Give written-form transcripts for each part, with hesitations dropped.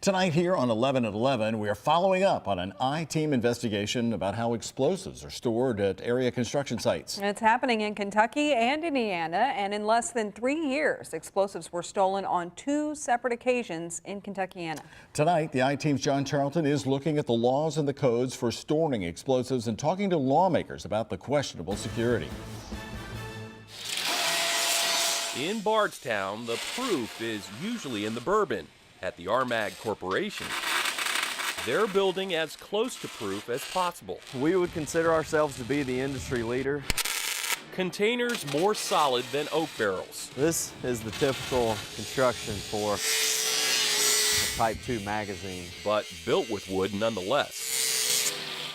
Tonight here on 11 at 11, we are following up on an iTEAM investigation about how explosives are stored at area construction sites. It's happening in Kentucky and Indiana, and in less than 3 years, explosives were stolen on 2 separate occasions in Kentuckiana. Tonight, the iTEAM's John Charlton is looking at the laws and the codes for storing explosives and talking to lawmakers about the questionable security. In Bardstown, the proof is usually in the Bourbon at the Armag Corporation. They're building as close to proof as possible. We would consider ourselves to be the industry leader. Containers more solid than oak barrels. This is the typical construction for a Type 2 magazine. But built with wood nonetheless.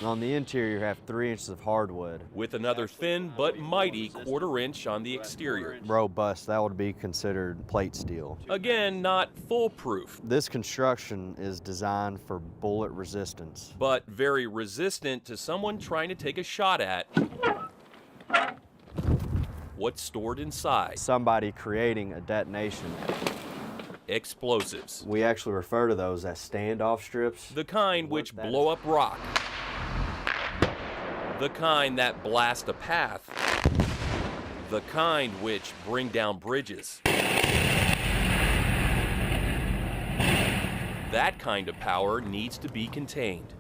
On the interior, you have 3 inches of hardwood. With another thin but mighty 1/4 inch on the exterior. Robust, that would be considered plate steel. Again, not foolproof. This construction is designed for bullet resistance. But very resistant to someone trying to take a shot at what's stored inside. Somebody creating a detonation. Explosives. We actually refer to those as standoff strips. The kind which blow up rock. The kind that blast a path. The kind which bring down bridges. That kind of power needs to be contained.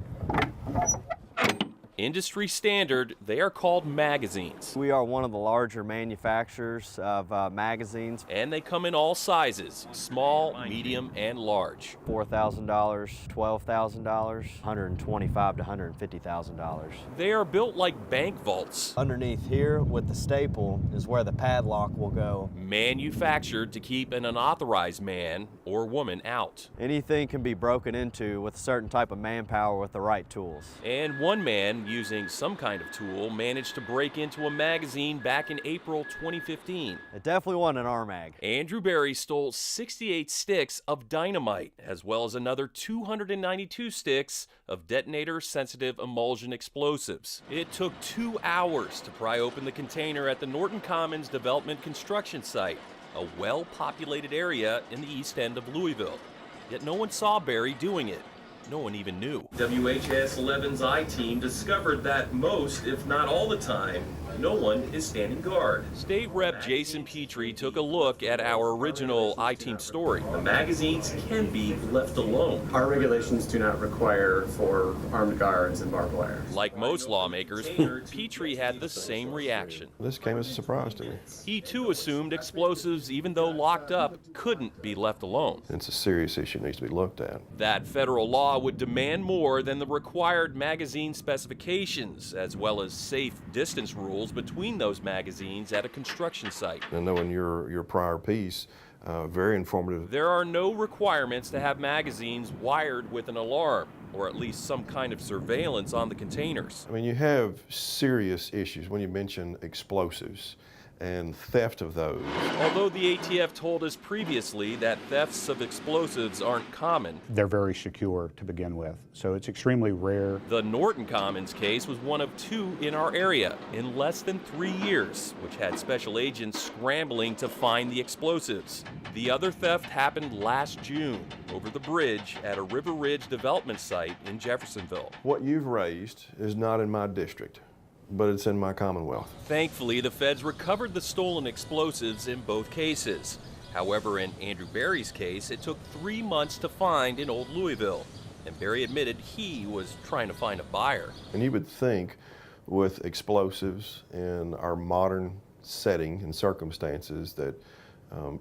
Industry standard, they are called magazines. We are one of the larger manufacturers of magazines. And they come in all sizes, small, medium, and large. $4,000, $12,000, $125,000 to $150,000. They are built like bank vaults. Underneath here with the staple is where the padlock will go. Manufactured to keep an unauthorized man or woman out. Anything can be broken into with a certain type of manpower with the right tools. And one man, using some kind of tool, managed to break into a magazine back in April 2015. It definitely wasn't an Armag. Andrew Berry stole 68 sticks of dynamite, as well as another 292 sticks of detonator-sensitive emulsion explosives. It took 2 hours to pry open the container at the Norton Commons Development Construction Site, a well-populated area in the east end of Louisville. Yet no one saw Berry doing it. No one even knew. WHAS 11's iTEAM discovered that most, if not all the time, no one is standing guard. State Rep Jason Petrie took a look at our original iTEAM story. The magazines can be left alone. Our regulations do not require for armed guards and barbed wire. Like most lawmakers, Petrie had the same reaction. This came as a surprise to me. He too assumed explosives, even though locked up, couldn't be left alone. It's a serious issue that needs to be looked at. That federal law would demand more than the required magazine specifications, as well as safe distance rules between those magazines at a construction site. And knowing your prior piece, very informative. There are no requirements to have magazines wired with an alarm, or at least some kind of surveillance on the containers. I mean, you have serious issues when you mention explosives and theft of those. Although the ATF told us previously that thefts of explosives aren't common. They're very secure to begin with, so it's extremely rare. The Norton Commons case was one of 2 in our area in less than 3 years, which had special agents scrambling to find the explosives. The other theft happened last June over the bridge at a River Ridge development site in Jeffersonville. What you've raised is not in my district, but it's in my Commonwealth. Thankfully, the feds recovered the stolen explosives in both cases. However, in Andrew Berry's case, it took 3 months to find in Old Louisville, and Berry admitted he was trying to find a buyer. And you would think with explosives in our modern setting and circumstances that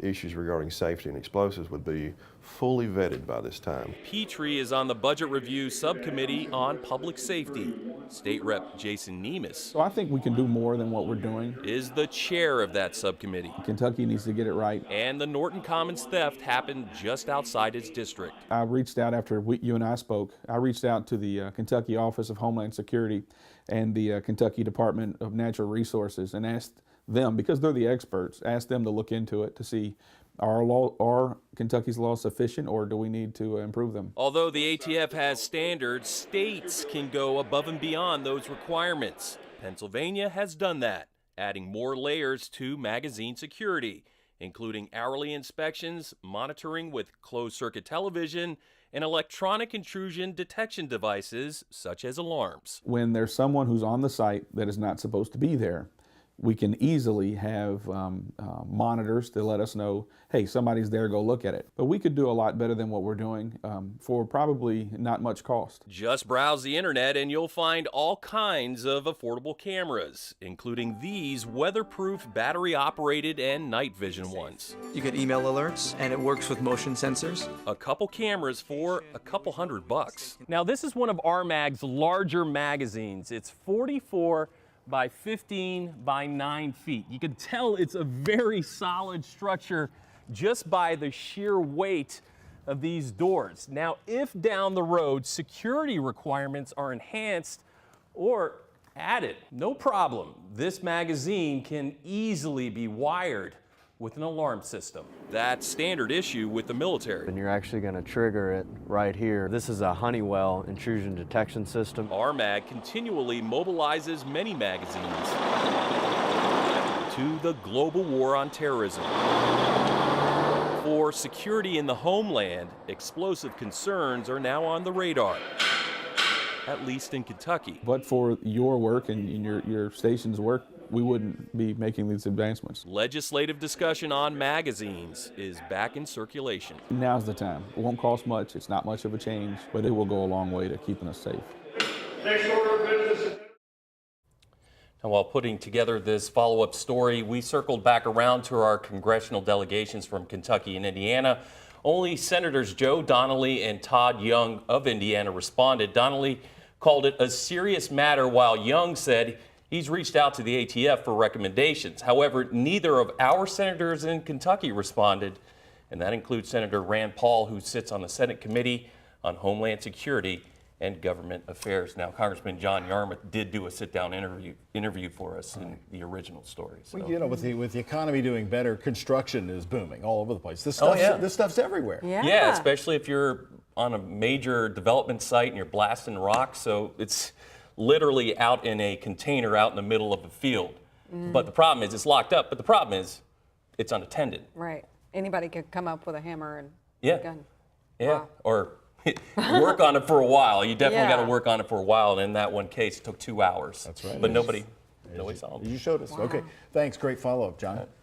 issues regarding safety and explosives would be fully vetted by this time. Petrie is on the Budget Review Subcommittee on Public Safety. State Rep Jason Nemes So I think we can do more than what we're doing. is the chair of that subcommittee. Kentucky needs to get it right. And the Norton Commons theft happened just outside his district. I reached out after you and I spoke. I reached out to the Kentucky Office of Homeland Security and the Kentucky Department of Natural Resources and asked them, because they're the experts, asked them to look into it to see are Kentucky's laws sufficient, or do we need to improve them? Although the ATF has standards, states can go above and beyond those requirements. Pennsylvania has done that, adding more layers to magazine security, including hourly inspections, monitoring with closed-circuit television, and electronic intrusion detection devices such as alarms. When there's someone who's on the site that is not supposed to be there, we can easily have monitors to let us know, hey, somebody's there, go look at it. But we could do a lot better than what we're doing for probably not much cost. Just browse the internet and you'll find all kinds of affordable cameras, including these weatherproof, battery-operated, and night vision ones. You get email alerts, and it works with motion sensors. A couple cameras for a couple $100. Now, this is one of RMAG's larger magazines. It's 44 by 15 by 9 feet. You can tell it's a very solid structure just by the sheer weight of these doors. Now, if down the road security requirements are enhanced or added, no problem. This magazine can easily be wired with an alarm system. That's standard issue with the military. And you're actually going to trigger it right here. This is a Honeywell intrusion detection system. RMAG continually mobilizes many magazines to the global war on terrorism. For security in the homeland, explosive concerns are now on the radar, at least in Kentucky. But for your work and your station's work, we wouldn't be making these advancements. Legislative discussion on magazines is back in circulation. Now's the time. It won't cost much, it's not much of a change, but it will go a long way to keeping us safe. Next order of business. And while putting together this follow-up story, we circled back around to our congressional delegations from Kentucky and Indiana. Only Senators Joe Donnelly and Todd Young of Indiana responded. Donnelly called it a serious matter, while Young said he's reached out to the ATF for recommendations. However, neither of our senators in Kentucky responded, and that includes Senator Rand Paul, who sits on the Senate Committee on Homeland Security and Government Affairs. Now, Congressman John Yarmouth did do a sit-down interview for us in the original story. So. Well, you know, with the economy doing better, construction is booming all over the place. This stuff's everywhere. Yeah, especially if you're on a major development site and you're blasting rocks. So it's literally out in a container out in the middle of a field. But the problem is it's locked up. But the problem is it's unattended. Right. Anybody could come up with a hammer and a gun. Yeah. Wow. Or work on it for a while. You definitely got to work on it for a while. And in that one case, it took 2 hours. That's right. But nobody saw it. You showed us. Wow. Okay. Thanks. Great follow-up, John. Appreciate it.